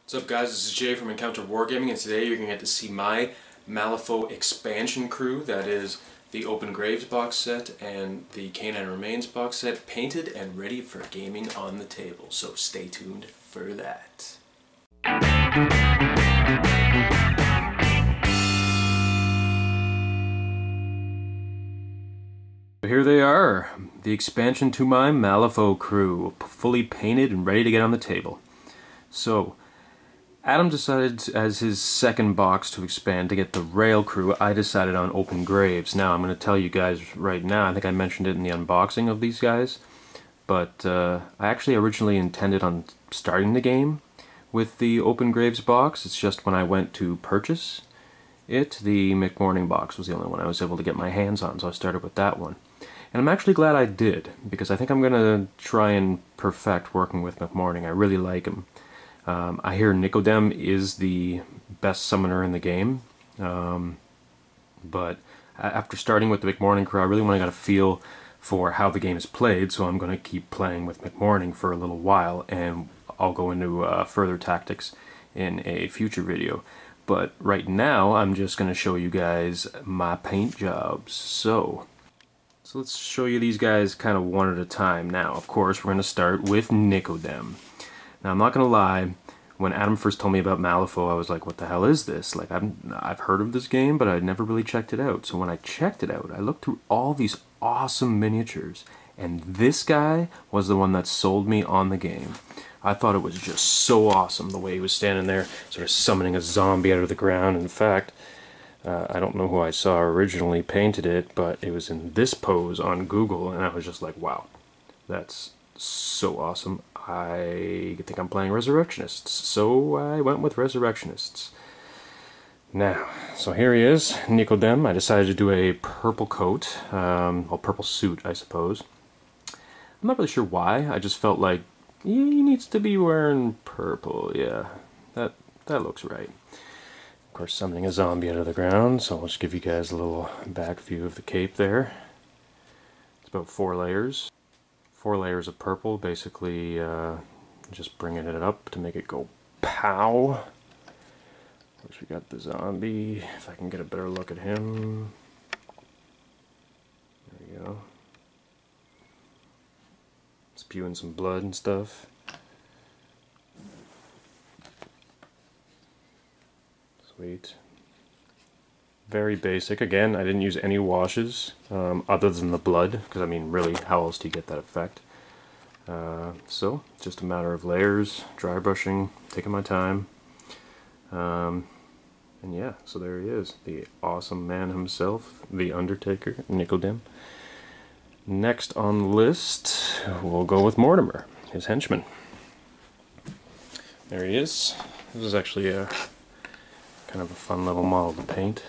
What's up guys, this is Jay from Encounter Wargaming, and today you're going to get to see my Malifaux expansion crew, that is the Open Graves box set and the Canine Remains box set, painted and ready for gaming on the table, so stay tuned for that. Here they are, the expansion to my Malifaux crew, fully painted and ready to get on the table. So, Adam decided as his second box to expand to get the Rail crew. I decided on Open Graves. Now I'm going to tell you guys right now, I think I mentioned it in the unboxing of these guys, but I actually originally intended on starting the game with the Open Graves box. It's just when I went to purchase it, the McMourning box was the only one I was able to get my hands on, so I started with that one. And I'm actually glad I did, because I think I'm going to try and perfect working with McMourning. I really like him. I hear Nicodem is the best summoner in the game, but after starting with the McMourning crew, I really want to get a feel for how the game is played, so I'm going to keep playing with McMourning for a little while, and I'll go into further tactics in a future video. But right now, I'm just going to show you guys my paint jobs. So let's show you these guys kind of one at a time. Now, of course, we're going to start with Nicodem. Now, I'm not going to lie, when Adam first told me about Malifaux, I was like, what the hell is this? Like, I've heard of this game, but I'd never really checked it out. So when I checked it out, I looked through all these awesome miniatures, and this guy was the one that sold me on the game. I thought it was just so awesome, the way he was standing there, sort of summoning a zombie out of the ground. In fact, I don't know who I saw originally painted it, but it was in this pose on Google, and I was just like, wow, that's so awesome. I think I'm playing Resurrectionists, so I went with Resurrectionists. Now, so here he is, Nicodem. I decided to do a purple coat, well, purple suit, I suppose. I'm not really sure why, I just felt like he needs to be wearing purple, yeah, that looks right. Of course, summoning a zombie out of the ground, so I'll just give you guys a little back view of the cape there. It's about 4 layers. 4 layers of purple, basically just bringing it up to make it go pow. Of course, we got the zombie, if I can get a better look at him. There we go. Spewing some blood and stuff. Sweet. Very basic. Again, I didn't use any washes other than the blood, because I mean, really, how else do you get that effect? So, just a matter of layers, dry brushing, taking my time. And yeah, so there he is, the awesome man himself, the Undertaker, Nicodem. Next on the list, we'll go with Mortimer, his henchman. There he is. This is actually a kind of a fun little model to paint.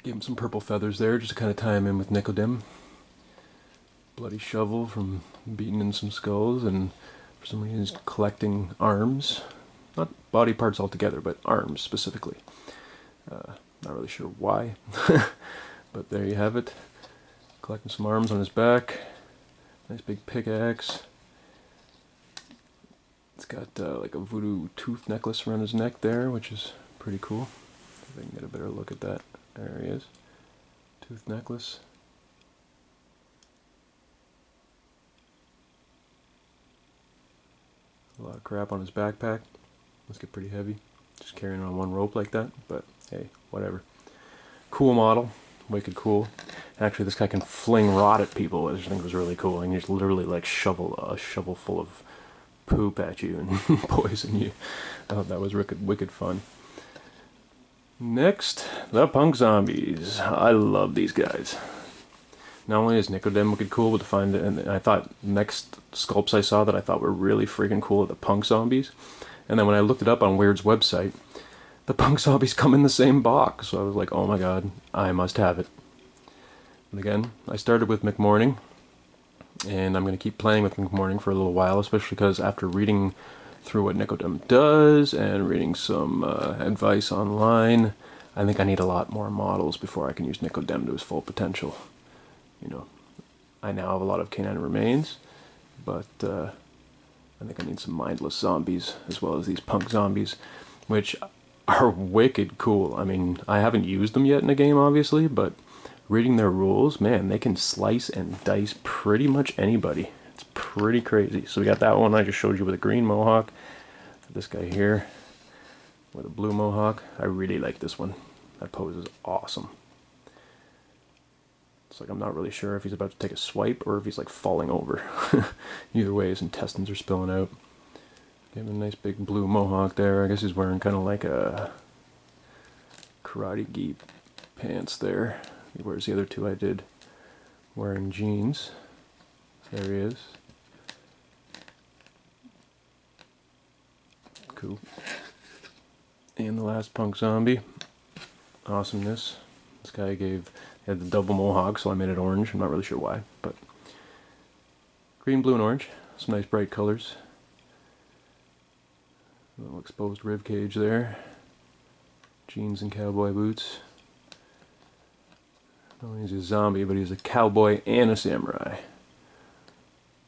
Give him some purple feathers there, just to kind of tie him in with Nicodem. Bloody shovel from beating in some skulls, and for some reason he's collecting arms. Not body parts altogether, but arms specifically. Not really sure why, but there you have it. Collecting some arms on his back. Nice big pickaxe. It's got like a voodoo tooth necklace around his neck there, which is pretty cool. If I can get a better look at that. There he is. Tooth necklace. A lot of crap on his backpack. Must get pretty heavy. Just carrying it on one rope like that, but hey, whatever. Cool model. Wicked cool. Actually, this guy can fling rot at people, which I think was really cool. And you just literally like shovel a shovel full of poop at you and poison you. I thought that was wicked fun. Next, the Punk Zombies. I love these guys. Not only is Nicodem wicked cool, but to find it, and I thought next sculpts I saw that I thought were really freaking cool are the Punk Zombies. And then when I looked it up on Weird's website, the Punk Zombies come in the same box. So I was like, oh my god, I must have it. And again, I started with McMourning, and I'm going to keep playing with McMourning for a little while, especially because after reading through what Nicodem does and reading some advice online, I think I need a lot more models before I can use Nicodem to his full potential. You know, I now have a lot of Canine Remains, but I think I need some mindless zombies, as well as these punk zombies, which are wicked cool. I mean, I haven't used them yet in a game, obviously, but reading their rules, man, they can slice and dice pretty much anybody. It's pretty crazy. So we got that one I just showed you with a green mohawk. This guy here with a blue mohawk. I really like this one. That pose is awesome. It's like I'm not really sure if he's about to take a swipe or if he's like falling over. Either way, his intestines are spilling out. Give him a nice big blue mohawk there. I guess he's wearing kind of like a karate gi pants there. Whereas the other two I did wearing jeans. There he is. Cool. And the last punk zombie. Awesomeness. This guy had the double mohawk, so I made it orange. I'm not really sure why, but green, blue, and orange. Some nice bright colors. A little exposed rib cage there. Jeans and cowboy boots. Not only is he a zombie, but he's a cowboy and a samurai.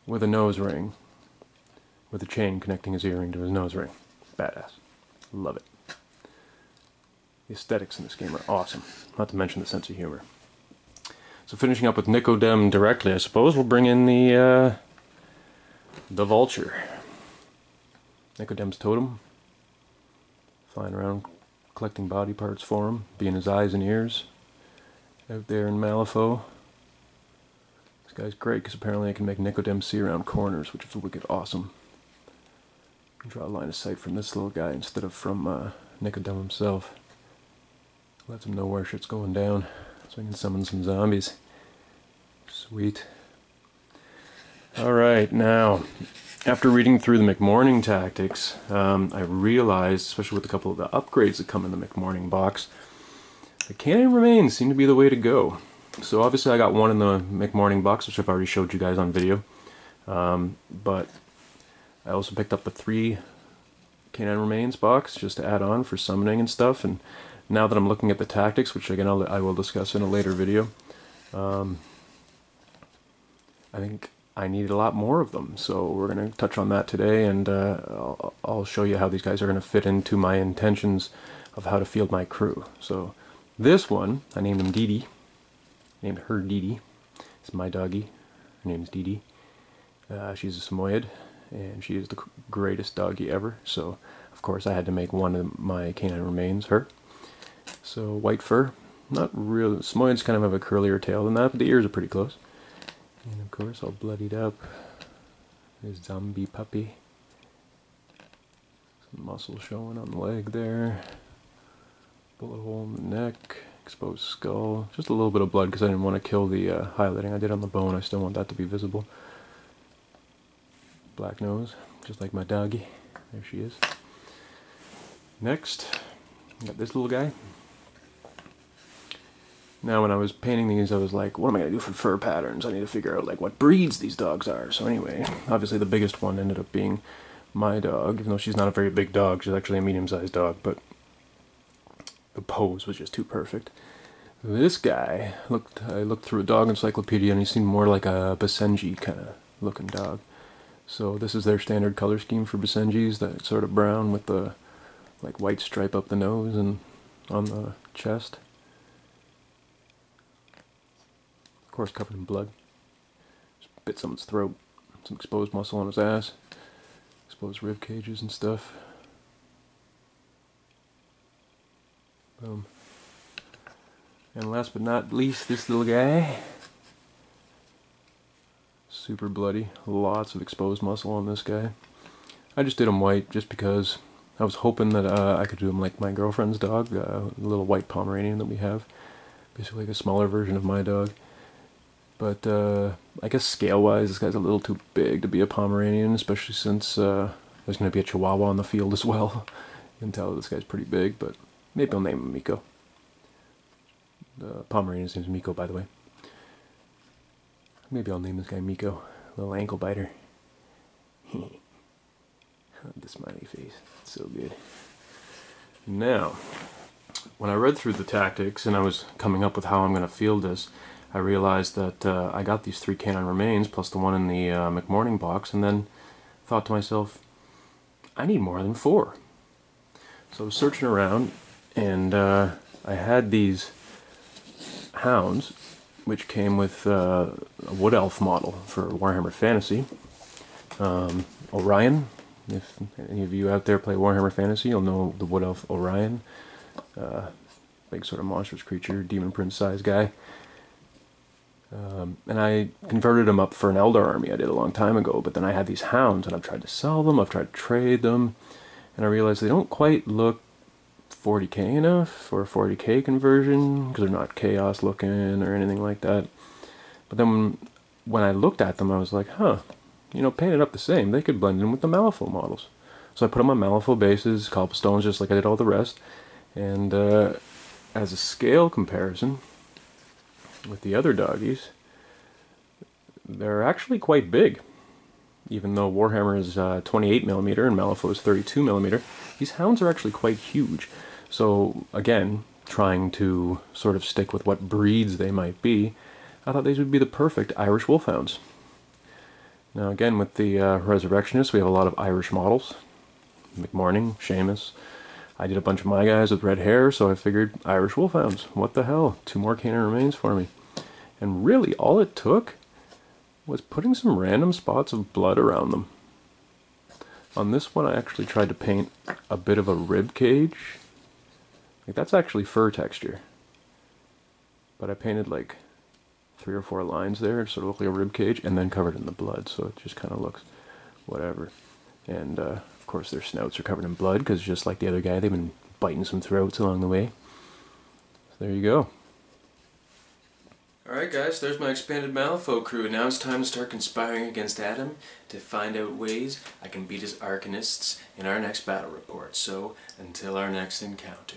With a nose ring. With a chain connecting his earring to his nose ring. Badass. Love it. The aesthetics in this game are awesome. Not to mention the sense of humor. So finishing up with Nicodem directly, I suppose we'll bring in the vulture. Nicodem's totem. Flying around collecting body parts for him, being his eyes and ears out there in Malifaux. This guy's great because apparently I can make Nicodem see around corners, which is wicked awesome. I can draw a line of sight from this little guy instead of from Nicodem himself. Lets him know where shit's going down, so I can summon some zombies. Sweet. Alright, now, after reading through the McMourning tactics, I realized, especially with a couple of the upgrades that come in the McMourning box, the Canine remains seem to be the way to go. So obviously I got one in the McMourning box, which I've already showed you guys on video. But I also picked up the 3 Canine Remains box just to add on for summoning and stuff. And now that I'm looking at the tactics, which again I will discuss in a later video, I think I need a lot more of them. So we're going to touch on that today, and I'll show you how these guys are going to fit into my intentions of how to field my crew. So this one, I named him Dee Dee. Named her Dee Dee. It's my doggie. Her name's Dee Dee. She's a Samoyed, and she is the greatest doggie ever. So of course I had to make one of my Canine Remains her. So white fur, not real. Samoyeds kind of have a curlier tail than that, but the ears are pretty close. And of course, all bloodied up. His zombie puppy. Some muscle showing on the leg there. Bullet hole in the neck. Exposed skull. Just a little bit of blood because I didn't want to kill the highlighting I did on the bone. I still want that to be visible. Black nose, just like my doggy. There she is. Next, got this little guy. Now when I was painting these, I was like, what am I going to do for fur patterns? I need to figure out like what breeds these dogs are. So anyway, obviously the biggest one ended up being my dog, even though she's not a very big dog. She's actually a medium-sized dog, but the pose was just too perfect. This guy, I looked through a dog encyclopedia and he seemed more like a Basenji kind of looking dog. So this is their standard color scheme for Basenjis, that sort of brown with the like white stripe up the nose and on the chest. Of course covered in blood. Just bit someone's throat. Some exposed muscle on his ass. Exposed rib cages and stuff. Boom. And last but not least, this little guy. Super bloody. Lots of exposed muscle on this guy. I just did him white just because I was hoping that I could do him like my girlfriend's dog, a little white Pomeranian that we have. Basically like a smaller version of my dog. But I guess scale-wise, this guy's a little too big to be a Pomeranian, especially since there's going to be a Chihuahua on the field as well. You can tell this guy's pretty big, but maybe I'll name him Miko. The Pomeranian's name's Miko, by the way. Maybe I'll name this guy Miko. Little ankle biter. The smiley face. It's so good. Now, when I read through the tactics and I was coming up with how I'm going to field this, I realized that I got these 3 Canine Remains plus the one in the McMourning box, and then thought to myself, I need more than 4. So I was searching around, and I had these hounds, which came with a Wood Elf model for Warhammer Fantasy. Orion, if any of you out there play Warhammer Fantasy, you'll know the Wood Elf Orion. Big sort of monstrous creature, demon prince size guy. And I converted them up for an Eldar army I did a long time ago, but then I had these hounds, and I've tried to sell them, I've tried to trade them, and I realized they don't quite look 40k enough for a 40k conversion, because they're not chaos looking or anything like that. But then when I looked at them, I was like, huh, you know, painted up the same, they could blend in with the Malifaux models. So I put them on Malifaux bases, cobblestones, just like I did all the rest, and as a scale comparison with the other doggies, they're actually quite big. Even though Warhammer is 28mm and Malifaux is 32mm, these hounds are actually quite huge. So again, trying to sort of stick with what breeds they might be, I thought these would be the perfect Irish wolfhounds. Now again, with the Resurrectionists, we have a lot of Irish models. McMourning, Seamus. I did a bunch of my guys with red hair, so I figured Irish wolfhounds. What the hell? 2 more Canine remains for me. And really, all it took was putting some random spots of blood around them. On this one, I actually tried to paint a bit of a rib cage. Like, that's actually fur texture. But I painted like 3 or 4 lines there, sort of look like a rib cage, and then covered in the blood, so it just kind of looks whatever. And of course their snouts are covered in blood, because just like the other guy, they've been biting some throats along the way. So there you go. Alright guys, there's my expanded Malifaux crew. Now it's time to start conspiring against Adam to find out ways I can beat his Arcanists in our next battle report. So, until our next encounter.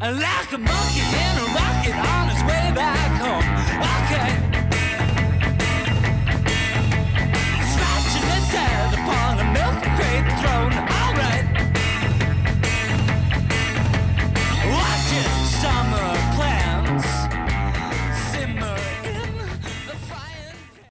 Like a monkey in a rocket on its way back